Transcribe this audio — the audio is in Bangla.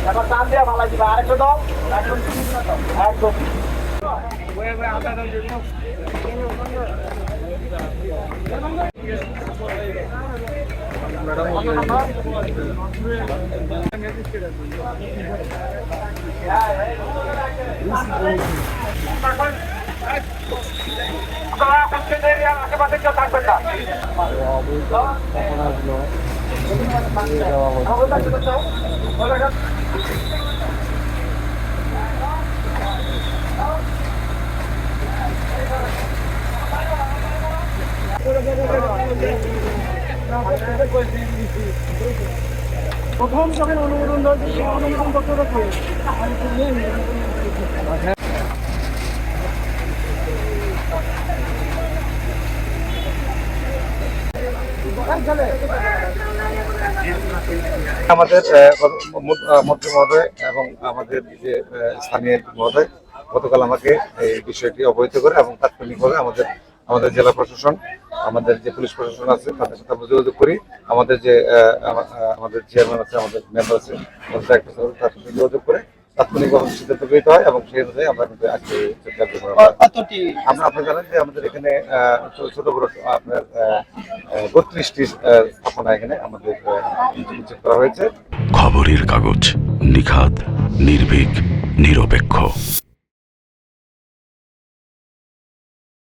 এখন টান দিয়ে ভালো দিবা আরেকটা দাও একদম একদম আশেপাশে কেউ থাকবেন না প্রথম যখন অনুমোদন দরকার সেই অনুমোদন করতে হবে আমাদের মন্ত্রী মহোদয় এবং আমাদের যে স্থানীয় মহোদয় গতকাল আমাকে এই বিষয়টি অবহিত করে এবং তাৎক্ষণিকভাবে আমাদের জেলা প্রশাসন আমাদের যে পুলিশ প্রশাসন আছে তাদের সাথে আমরা যোগাযোগ করি। আমাদের যে আমাদের চেয়ারম্যান আছে, আমাদের মেম্বার আছে, তার সাথে যোগাযোগ করে তাৎক্ষণিকভাবে সিদ্ধান্ত গৃহীত হয় এবং সেই অনুযায়ী আমরা কিন্তু আজকে আমরা আপনি জানেন যে আমাদের এখানে ছোট বড় আপনার 32টি স্থাপনা এখানে আমাদের উচ্ছেদ করা হয়েছে। খবরের কাগজ, নিখাদ, নির্ভীক, নিরপেক্ষ।